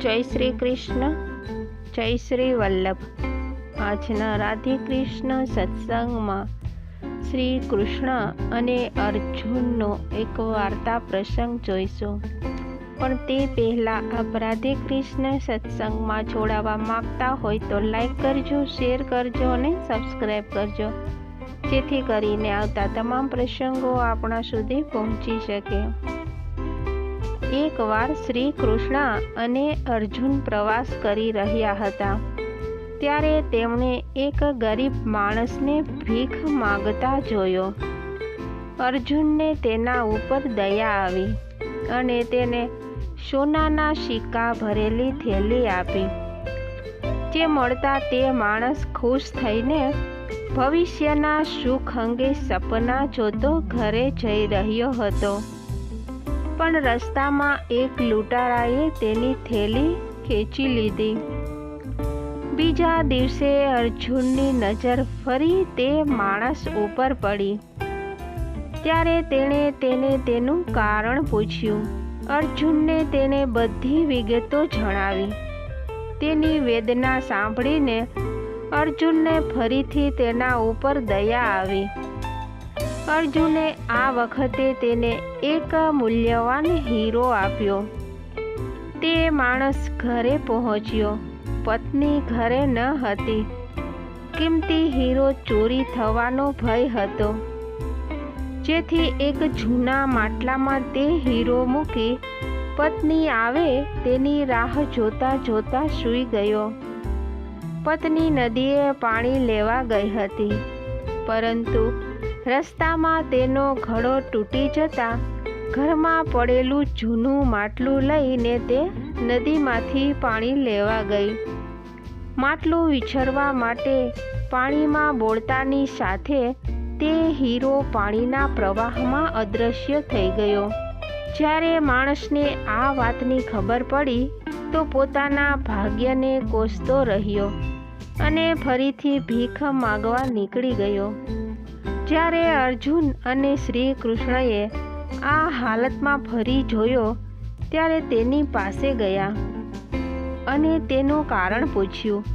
જય શ્રી કૃષ્ણ, જય શ્રી વલ્લભ। આજના રાધે કૃષ્ણ સત્સંગમાં શ્રી કૃષ્ણ અને અર્જુનનો એક વાર્તા પ્રસંગ જોઈશું। પણ તે પહેલાં આપ રાધે કૃષ્ણ સત્સંગમાં જોડાવા માગતા હોય તો લાઈક કરજો, શેર કરજો અને સબસ્ક્રાઈબ કરજો, જેથી કરીને આવતા તમામ પ્રસંગો આપણા સુધી પહોંચી શકે। એકવાર શ્રી કૃષ્ણ અને અર્જુન પ્રવાસ કરી રહ્યા હતા, ત્યારે તેમણે એક ગરીબ માણસને ભીખ માંગતા જોયો। અર્જુનને તેના ઉપર દયા આવી અને તેને સોનાના સિક્કા ભરેલી થેલી આપી, જે મળતા તે માણસ ખુશ થઈને ભવિષ્યના સુખ અંગે સપના જોતો ઘરે જઈ રહ્યો હતો। પણ રસ્તામાં એક લૂંટારાએ તેની થેલી ખેંચી લીધી। બીજા દિવસે અર્જુનની નજર ફરી તે માણસ ઉપર પડી, ત્યારે તેણે તેને તેનું કારણ પૂછ્યું। અર્જુનને તેને બધી વિગતો જણાવી। તેની વેદના સાંભળીને અર્જુનને ફરીથી તેના ઉપર દયા આવી। અર્જુને આ વખતે તેને એક મૂલ્યવાન હીરો આપ્યો। તે માણસ ઘરે પહોંચ્યો, પત્ની ઘરે ન હતી। કિંમતી હીરો ચોરી થવાનો ભય હતો, જેથી એક જૂના માટલામાં તે હીરો મૂકી પત્ની આવે તેની રાહ જોતા જોતા સૂઈ ગયો। પત્ની નદીએ પાણી લેવા ગઈ હતી, પરંતુ રસ્તામાં તેનો ઘડો તૂટી જતા ઘરમાં પડેલું જૂનું માટલું લઈને તે નદીમાંથી પાણી લેવા ગઈ। માટલું વિછળવા માટે પાણીમાં બોળતાની સાથે તે હીરો પાણીના પ્રવાહમાં અદૃશ્ય થઈ ગયો। જ્યારે માણસને આ વાતની ખબર પડી તો પોતાના ભાગ્યને કોસતો રહ્યો અને ફરીથી ભીખ માગવા નીકળી ગયો। જ્યારે અર્જુન અને શ્રી કૃષ્ણએ આ હાલતમાં ફરી જોયો, ત્યારે તેની પાસે ગયા અને તેનું કારણ પૂછ્યું।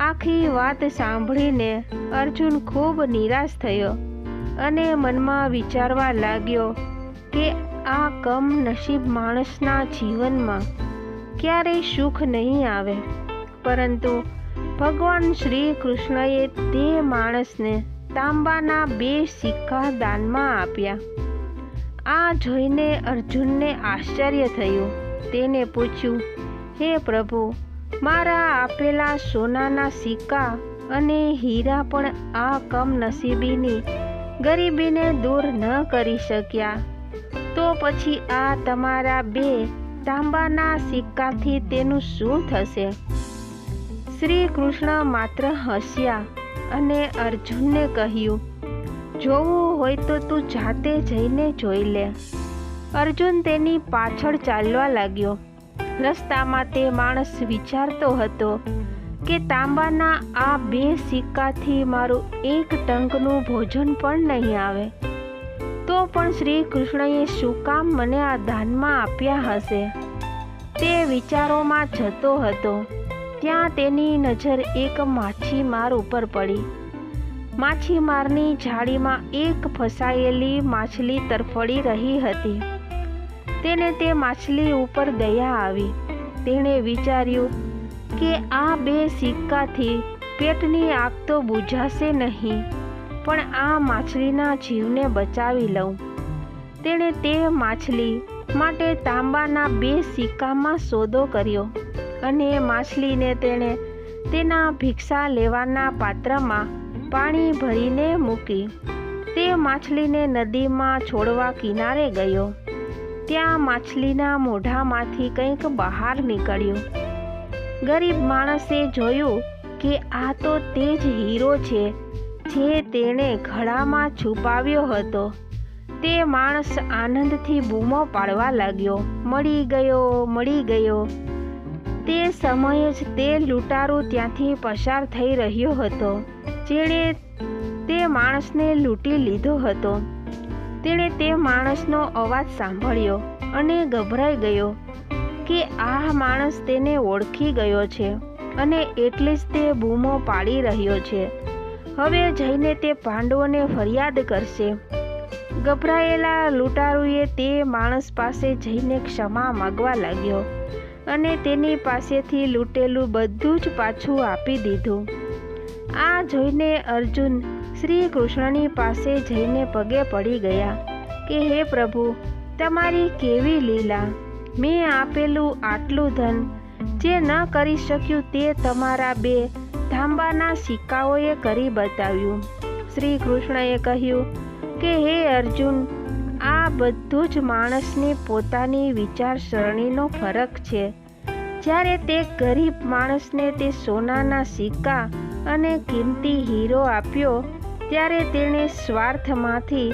આખી વાત સાંભળીને અર્જુન ખૂબ નિરાશ થયો અને મનમાં વિચારવા લાગ્યો કે આ કમનસીબ માણસના જીવનમાં ક્યારેય સુખ નહીં આવે। પરંતુ ભગવાન શ્રી કૃષ્ણએ તે માણસને તાંબાના 2 સિક્કા દાનમાં આપ્યા। આ જોઈને અર્જુનને આશ્ચર્ય થયું। તેને પૂછ્યું, હે પ્રભુ, મારા આપેલા સોનાના સિક્કા અને હીરા પણ આ કમનસીબીની ગરીબીને દૂર ન કરી શક્યા, તો પછી આ તમારા 2 તાંબાના સિક્કાથી તેનું શું થશે? શ્રી કૃષ્ણ માત્ર હસ્યા અને અર્જુનને કહ્યું, જોવું હોય તો તું જાતે જઈને જોઈ લે। અર્જુન તેની પાછળ ચાલવા લાગ્યો। રસ્તામાં તે માણસ વિચારતો હતો કે તાંબાના આ 2 સિક્કાથી મારું એક ટંકનું ભોજન પણ નહીં આવે, તો પણ શ્રી કૃષ્ણએ શું કામ મને આ દાનમાં આપ્યા હશે? તે વિચારોમાં જતો હતો, ત્યાં તેની નજર એક માછીમાર ઉપર પડી। માછીમારની જાળીમાં એક ફસાયેલી માછલી તરફડી રહી હતી। તેને તે માછલી ઉપર દયા આવી। તેણે વિચાર્યું કે આ 2 સિક્કાથી પેટની આગ તો બુઝાશે નહીં, પણ આ માછલીના જીવને બચાવી લઉં। તેણે તે માછલી માટે તાંબાના 2 સિક્કામાં સોદો કર્યો અને માછલીને તેણે તેના ભિક્ષા લેવાના પાત્રમાં પાણી ભરીને મૂકી। તે માછલીને નદીમાં છોડવા કિનારે ગયો। ત્યાં માછલીના મોઢામાંથી કંઈક બહાર નીકળ્યું। ગરીબ માણસે જોયું કે આ તો તે જ હીરો છે જે તેણે ઘડામાં છુપાવ્યો હતો। તે માણસ આનંદથી બૂમો પાડવા લાગ્યો, મળી ગયો, મળી ગયો। તે સમયે જ તે લૂંટારો ત્યાંથી પસાર થઈ રહ્યો હતો, જેણે તે માણસને લૂંટી લીધો હતો। તેણે તે માણસનો અવાજ સાંભળ્યો અને ગભરાઈ ગયો। કે આ માણસ તેને ઓળખી ગયો છે અને એટલે જ તે બૂમો પાડી રહ્યો છે. હવે જઈને તે પાંડવોને ફરિયાદ કરશે. ગભરાયેલા લૂંટારૂએ તે માણસ પાસે જઈને ક્ષમા માગવા લાગ્યો અને તેની પાસેથી લૂંટેલું બધું જ પાછું આપી દીધું. આ જોઈને અર્જુન શ્રી કૃષ્ણની પાસે જઈને પગે પડી ગયા કે હે પ્રભુ, તમારી કેવી લીલા! મેં આપેલું આટલું ધન જે ન કરી શક્યું તે તમારા 2 તાંબાના સિક્કાઓએ કરી બતાવ્યું. શ્રી કૃષ્ણએ કહ્યું કે હે અર્જુન, આ બધું જ માણસની પોતાની વિચારસરણીનો ફરક છે. જ્યારે તે ગરીબ માણસને તે સોનાના સિક્કા અને કિંમતી હીરો આપ્યો ત્યારે તેણે સ્વાર્થમાંથી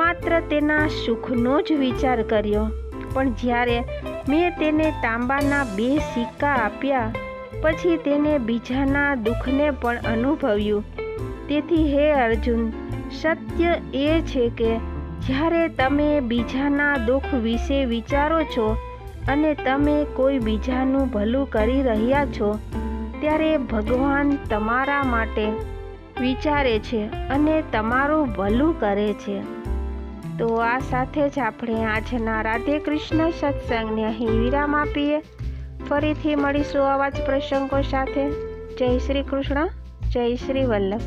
માત્ર તેના સુખનો જ વિચાર કર્યો. પણ જ્યારે મેં તેને તાંબાના 2 સિક્કા આપ્યા પછી તેને બીજાના દુઃખને પણ અનુભવ્યું. તેથી હે અર્જુન, સત્ય એ છે કે જ્યારે તમે બીજાના દુઃખ વિશે વિચારો છો અને તમે કોઈ બીજાનું ભલું કરી રહ્યા છો ત્યારે ભગવાન તમારા માટે વિચારે છે અને તમારું ભલું કરે છે. તો આ સાથે જ આપણે આજના રાધે કૃષ્ણ સત્સંગને અહીં વિરામ આપીએ. ફરીથી મળીશું આવા જ પ્રસંગો સાથે. જય શ્રી કૃષ્ણ, જય શ્રી વલ્લભ.